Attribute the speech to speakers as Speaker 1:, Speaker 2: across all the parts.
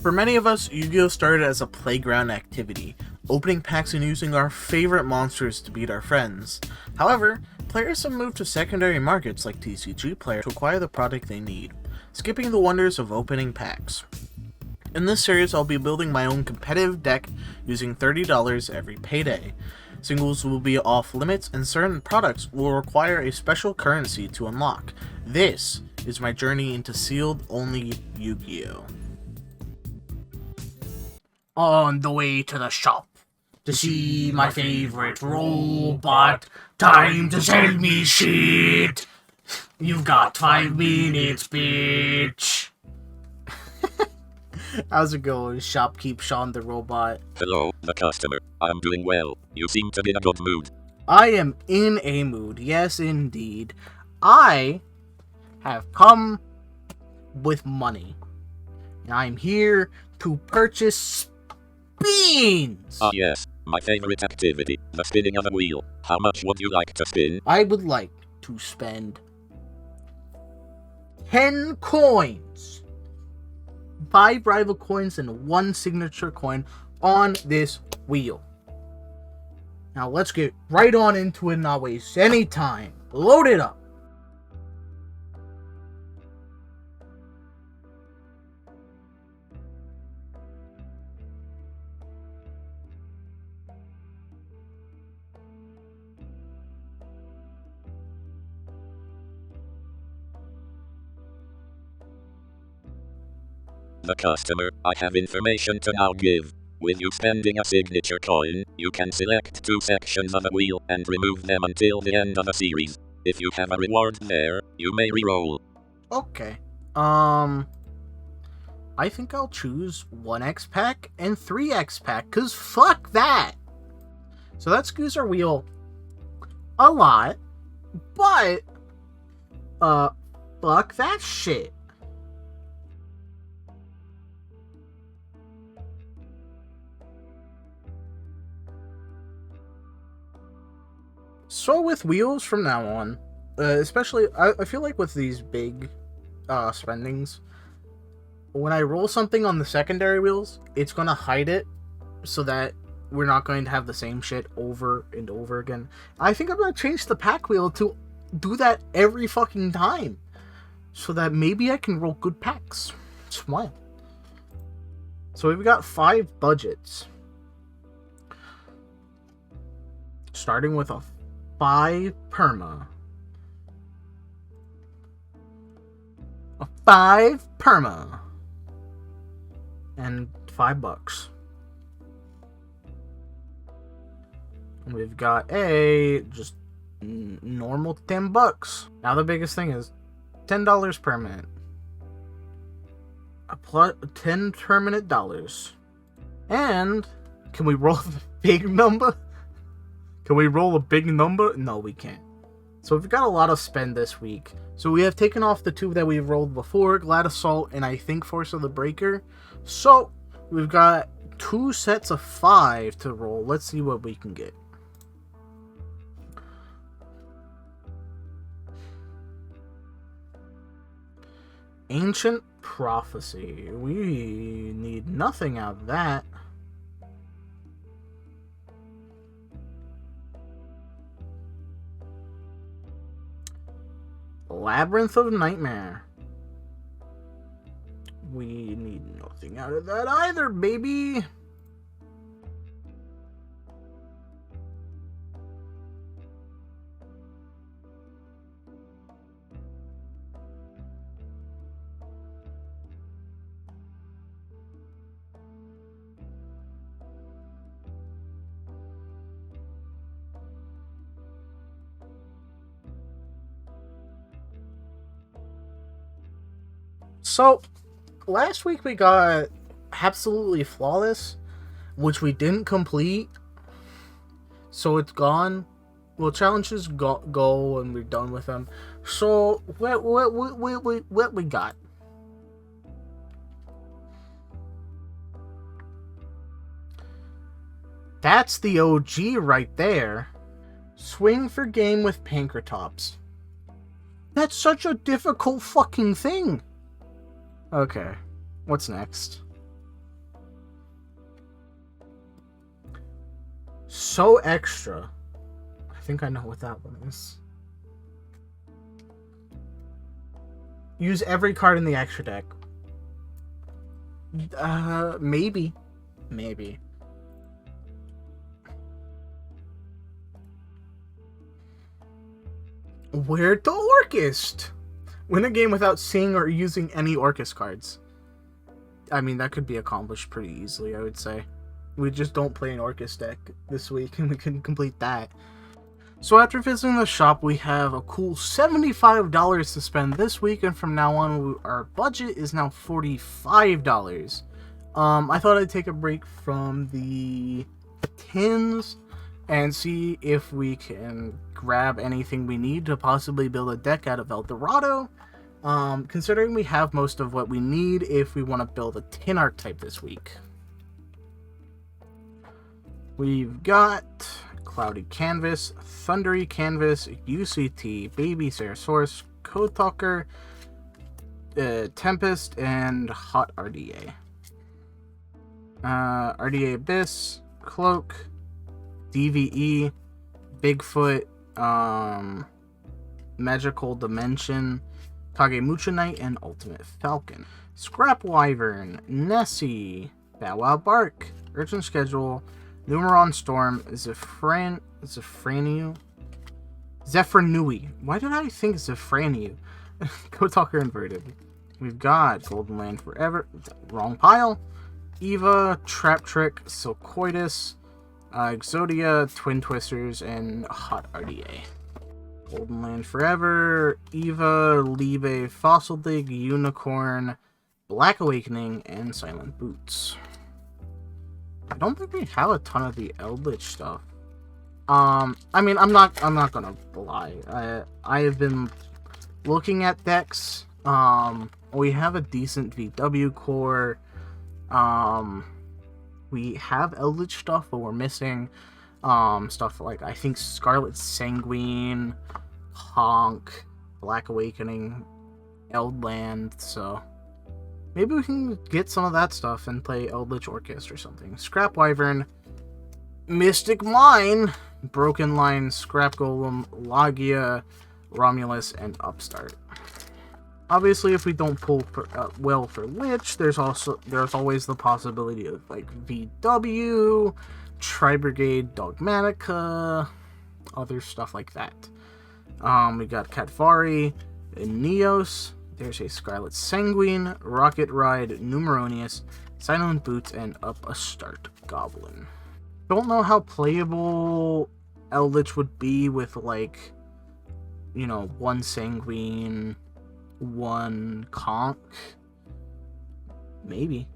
Speaker 1: For many of us, Yu-Gi-Oh! Started as a playground activity, opening packs and using our favorite monsters to beat our friends. However, players have moved to secondary markets like TCG Player to acquire the product they need, skipping the wonders of opening packs. In this series, I'll be building my own competitive deck using $30 every payday. Singles will be off limits and certain products will require a special currency to unlock. This is my journey into Sealed Only Yugioh.
Speaker 2: On the way to the shop to see my favorite robot. Time to sell me shit. You've got 5 minutes, bitch.
Speaker 1: How's it going, Shopkeep Sean the robot?
Speaker 3: Hello, the customer. I'm doing well. You seem to be in a good mood.
Speaker 1: I am in a mood, yes indeed. I have come with money. I'm here to purchase beans!
Speaker 3: Ah yes, my favorite activity, the spinning of a wheel. How much would you like to spin?
Speaker 1: I would like to spend 10 coins. 5 rival coins and 1 signature coin on this wheel. Now let's get right on into it and not waste any time. Load it up.
Speaker 3: The customer, I have information to now give. With you spending a signature coin, you can select 2 sections of a wheel and remove them until the end of the series. If you have a reward there, you may reroll.
Speaker 1: Okay. I think I'll choose 1x pack and 3x pack, cause fuck that! So that skews our wheel a lot, but, fuck that shit. So with wheels from now on, especially, I feel like with these big spendings, when I roll something on the secondary wheels, it's going to hide it so that we're not going to have the same shit over and over again. I think I'm going to change the pack wheel to do that every fucking time so that maybe I can roll good packs. Smile. So we've got 5 budgets. Starting with a 5 perma. A 5 perma. And $5. And we've got a just normal $10. Now the biggest thing is $10 permanent. A plus 10 permanent dollars. And can we roll the big number? Can we roll a big number? No, we can't. So we've got a lot of spend this week. So we have taken off the 2 that we've rolled before, Glad Assault and I think Force of the Breaker. So we've got 2 sets of 5 to roll. Let's see what we can get. Ancient Prophecy. We need nothing out of that. Labyrinth of Nightmare. We need nothing out of that either, baby. So, last week we got Absolutely Flawless, which we didn't complete, so it's gone. Well, challenges go and we're done with them. So, what we got? That's the OG right there. Swing for game with Pankratops. That's such a difficult fucking thing. Okay, what's next? So extra. I think I know what that one is. Use every card in the extra deck. Maybe. Maybe. Where to Orchest? Win a game without seeing or using any Orchest cards. I mean, that could be accomplished pretty easily, I would say. We just don't play an Orchest deck this week, and we can complete that. So after visiting the shop, we have a cool $75 to spend this week, and from now on, our budget is now $45. I thought I'd take a break from the tins and see if we can grab anything we need to possibly build a deck out of El Dorado. Considering we have most of what we need if we want to build a tin archetype this week. We've got Cloudy Canvas, Thundery Canvas, UCT, Baby Sarasaurus, Code Talker, Tempest, and Hot RDA. RDA Abyss, Cloak, DVE, Bigfoot, Magical Dimension, Kagemucha Knight, and Ultimate Falcon. Scrap Wyvern, Nessie, Bow Wow Bark, Urgent Schedule, Numeron Storm, Zephraniu. Why did I think Zephraniu? Code Talker Inverted. We've got Golden Land Forever, wrong pile, Eva, Trap Trick, Silcoitus, Exodia, Twin Twisters, and Hot RDA. Golden Land Forever, Eva, Libe, Fossil Dig, Unicorn, Black Awakening, and Silent Boots. I don't think we have a ton of the Eldritch stuff. I mean, I'm not gonna lie. I have been looking at decks. We have a decent VW core. We have Eldritch stuff, but we're missing stuff like, I think, Scarlet Sanguine, Honk, Black Awakening, Eldland, so maybe we can get some of that stuff and play Eldritch Orchest or something. Scrap Wyvern, Mystic Mine, Broken Line, Scrap Golem, Logia, Romulus, and Upstart. Obviously, if we don't pull well for Lich, there's always the possibility of like VW, Tri-Brigade, Dogmatica, other stuff like that. We got Katvari, Neos, there's a Scarlet Sanguine, Rocket Ride, Numeronius, Silent Boots, and Upstart Goblin. Don't know how playable Eldritch would be with, like, you know, one Sanguine, one Conch. Maybe.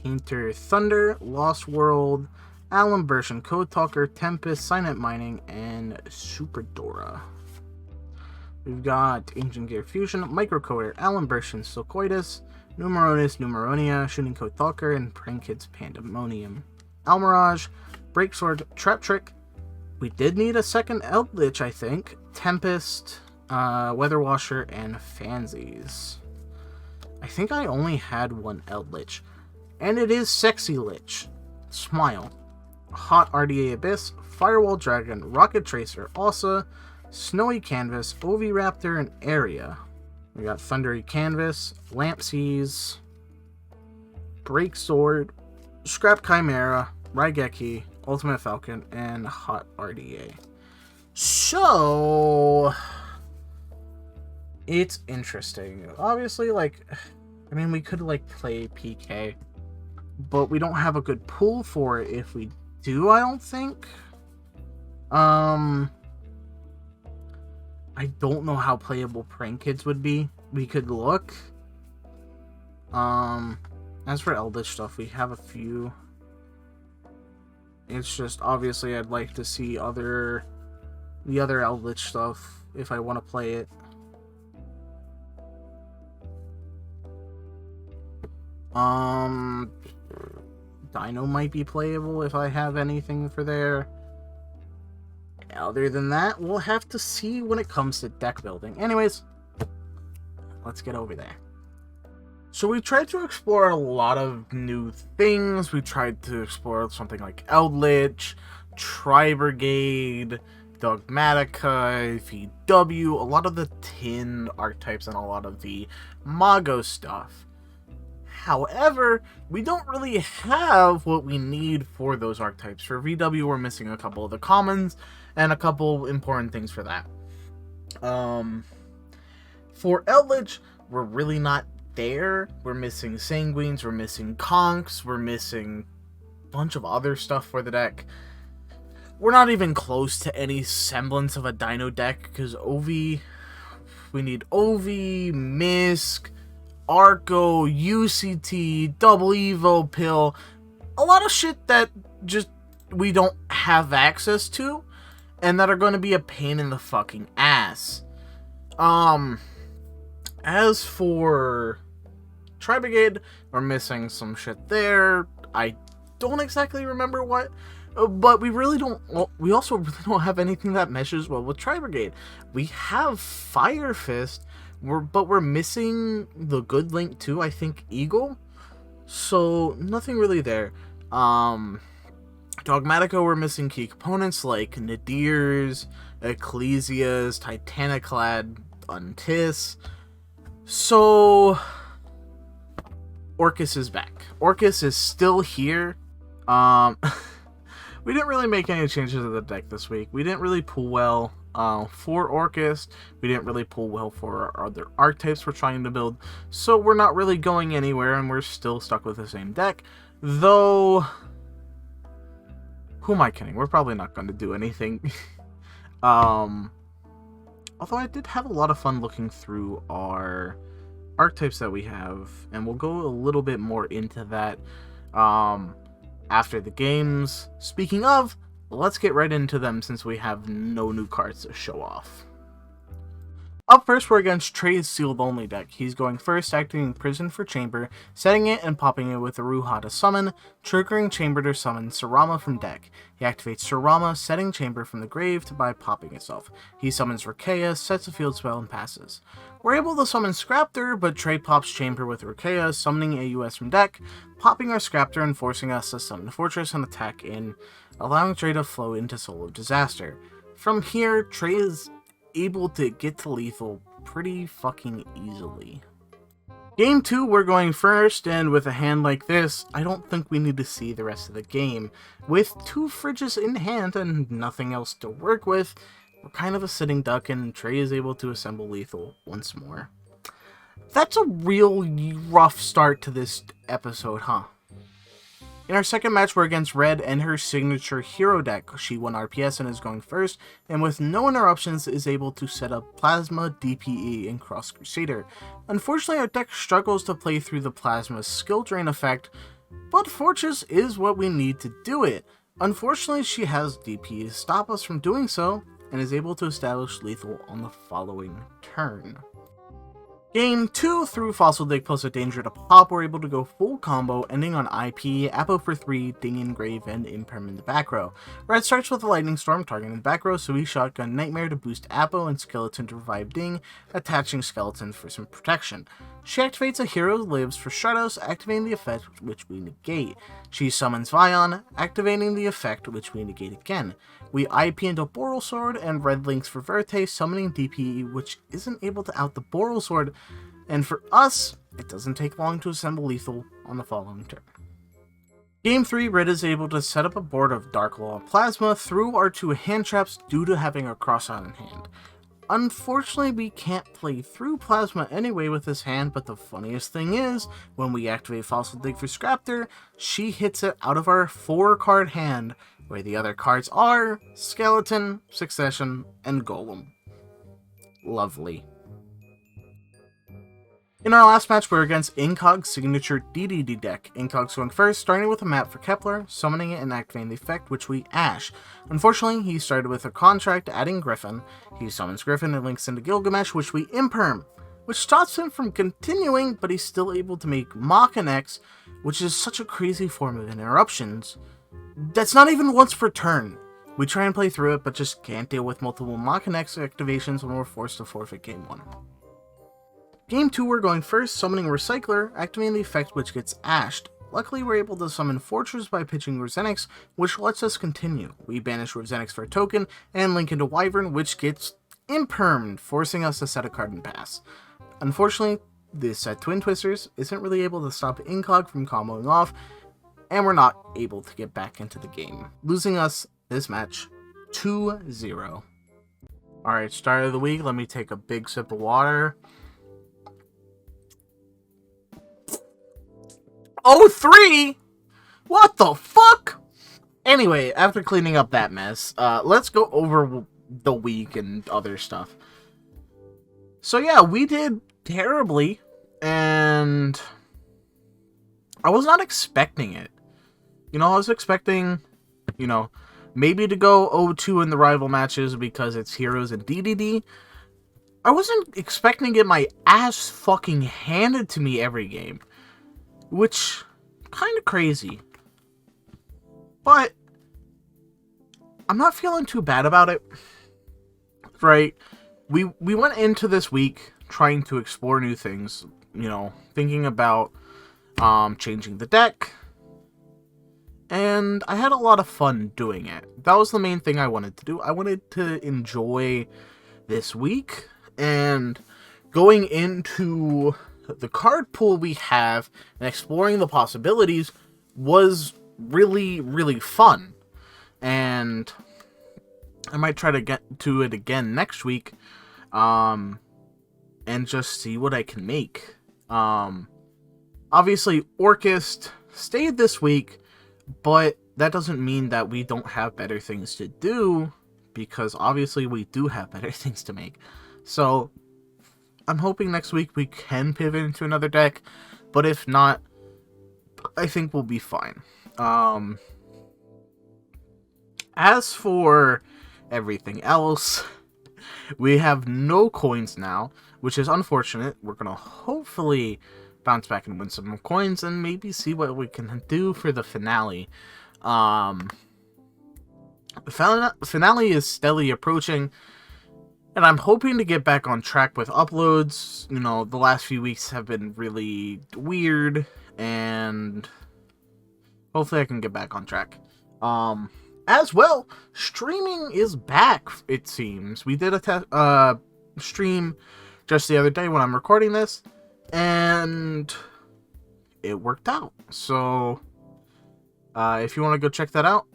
Speaker 1: Painter Thunder, Lost World, Alan Burschen, Code Talker, Tempest, Silent Mining, and Super Dora. We've got Ancient Gear Fusion, Microcoder, Alan Burschen, Silcoitus, Numeronis, Numeronia, Shooting Code Talker, and Prank Kids Pandemonium. Almirage, Breaksword, Trap Trick. We did need a second Eldritch, I think. Tempest, Weather Washer, and Fansies. I think I only had one Eldritch. And it is Sexy Lich. Smile. Hot RDA Abyss, Firewall Dragon, Rocket Tracer, Ossa, Snowy Canvas, Oviraptor, and Area. We got Thundery Canvas, Lampseas, Breaksword, Scrap Chimera, Raigeki, Ultimate Falcon, and Hot RDA. So, it's interesting. Obviously, like, I mean, we could, like, play PK, but we don't have a good pool for it if we do, I don't think. I don't know how playable Prank Kids would be. We could look. As for Eldritch stuff, we have a few. It's just, obviously, I'd like to see the other Eldritch stuff if I want to play it. Dino might be playable if I have anything for there. Other than that, we'll have to see when it comes to deck building. Anyways, let's get over there. So we tried to explore a lot of new things. We tried to explore something like Eldritch, Tri-Brigade, Dogmatica, VW, a lot of the tin archetypes, and a lot of the Mago stuff. However, we don't really have what we need for those archetypes. For VW, we're missing a couple of the commons, and a couple important things for that. For Eldritch, we're really not there. We're missing Sanguines, we're missing Conks, we're missing a bunch of other stuff for the deck. We're not even close to any semblance of a Dino deck, because we need Ovi, Misk, Arco, UCT, Double Evo Pill, a lot of shit that just we don't have access to, and that are going to be a pain in the fucking ass. As for Tri-Brigade, we're missing some shit there. I don't exactly remember what, but we really don't. Well, we also really don't have anything that meshes well with Tri-Brigade. We have Fire Fist, but we're missing the good link too. I think Eagle. So nothing really there. Dogmatica, we're missing key components like Nadirs, Ecclesias, Titaniclad, Untis. So Orcus is back. Orcus is still here. We didn't really make any changes to the deck this week. We didn't really pull well for Orcus. We didn't really pull well for our other archetypes we're trying to build. So we're not really going anywhere, and we're still stuck with the same deck. Though, who am I kidding? We're probably not going to do anything. Although I did have a lot of fun looking through our archetypes that we have, and we'll go a little bit more into that after the games. Speaking of, let's get right into them since we have no new cards to show off. Up first, we're against Trey's Sealed Only deck. He's going first, activating Prison for Chamber, setting it and popping it with a Ruha to summon, triggering Chamber to summon Sarama from deck. He activates Sarama, setting Chamber from the grave by popping itself. He summons Rukea, sets a field spell, and passes. We're able to summon Scraptor, but Trey pops Chamber with Rukea, summoning AUS from deck, popping our Scraptor and forcing us to summon Fortress and attack in, allowing Trey to flow into Soul of Disaster. From here, Trey is able to get to lethal pretty fucking easily. Game 2, we're going first, and with a hand like this, I don't think we need to see the rest of the game. With 2 fridges in hand and nothing else to work with, we're kind of a sitting duck, and Trey is able to assemble lethal once more. That's a real rough start to this episode, huh? In our second match, we're against Red and her signature hero deck. She won RPS and is going first, and with no interruptions is able to set up Plasma, DPE, and Cross Crusader. Unfortunately, our deck struggles to play through the Plasma skill drain effect, but Fortress is what we need to do it. Unfortunately, she has DPE to stop us from doing so, and is able to establish lethal on the following turn. Game 2, through Fossil Dig plus a Danger to pop, we're able to go full combo, ending on IP, Apo for 3, Ding Engrave, and Imperm in the back row. Red starts with a Lightning Storm targeting the back row, so we shotgun Nightmare to boost Apo and Skeleton to revive Ding, attaching Skeleton for some protection. She activates a Hero Lives for Shadows, activating the effect which we negate. She summons Vion, activating the effect which we negate again. We IP into Boral Sword, and Red links for Verte, summoning DPE, which isn't able to out the Boral Sword, and for us, it doesn't take long to assemble lethal on the following turn. Game 3, Red is able to set up a board of Dark Law Plasma through our 2 hand traps due to having a Crossout in hand. Unfortunately, we can't play through Plasma anyway with this hand, but the funniest thing is, when we activate Fossil Dig for Scraptor, she hits it out of our 4-card hand, where the other cards are Skeleton, Succession, and Golem. Lovely. In our last match, we're against Incog's signature DDD deck. Incog's going first, starting with a map for Kepler, summoning it and activating the effect, which we Ash. Unfortunately, he started with a contract, adding Griffin. He summons Griffin and links into Gilgamesh, which we Imperm, which stops him from continuing, but he's still able to make Mach X, which is such a crazy form of interruptions. That's not even once per turn. We try and play through it, but just can't deal with multiple Mach X activations when we're forced to forfeit Game 1. Game 2, we're going first, summoning Recycler, activating the effect which gets ashed. Luckily, we're able to summon Fortress by pitching RevzCards, which lets us continue. We banish RevzCards for a token, and link into Wyvern, which gets impermed, forcing us to set a card and pass. Unfortunately, this set Twin Twisters isn't really able to stop incog from comboing off, and we're not able to get back into the game, losing us this match 2-0. Alright, start of the week, let me take a big sip of water. 0-3? What the fuck? Anyway, after cleaning up that mess, let's go over the week and other stuff. So yeah, we did terribly, and I was not expecting it. You know, I was expecting, you know, maybe to go 0-2 in the rival matches because it's Heroes and DDD. I wasn't expecting to get my ass fucking handed to me every game, which kind of crazy. But I'm not feeling too bad about it. Right? We went into this week trying to explore new things, you know, thinking about changing the deck. And I had a lot of fun doing it. That was the main thing I wanted to do. I wanted to enjoy this week, and going into the card pool we have and exploring the possibilities was really, really fun. And I might try to get to it again next week, and just see what I can make. Obviously, Orchist stayed this week, but that doesn't mean that we don't have better things to do, because obviously we do have better things to make. So I'm hoping next week we can pivot into another deck, but if not, I think we'll be fine. As for everything else, we have no coins now, which is unfortunate. We're going to hopefully bounce back and win some coins and maybe see what we can do for the finale. The finale is steadily approaching, and I'm hoping to get back on track with uploads. You know, the last few weeks have been really weird, and hopefully I can get back on track. As well, streaming is back, it seems. We did a stream just the other day when I'm recording this, and it worked out. So, if you want to go check that out,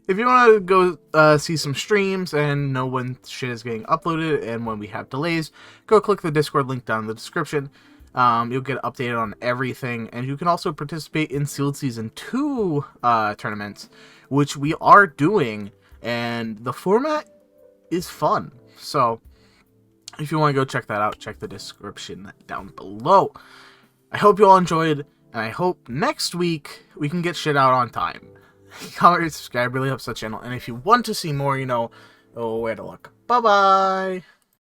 Speaker 1: if you want to go see some streams and know when shit is getting uploaded and when we have delays, go click the Discord link down in the description. You'll get updated on everything, and you can also participate in Sealed Season 2 tournaments, which we are doing, and the format is fun. So, if you want to go check that out, check the description down below. I hope you all enjoyed, and I hope next week we can get shit out on time. Comment and subscribe really helps the channel, and if you want to see more, you know where to look. Bye-bye!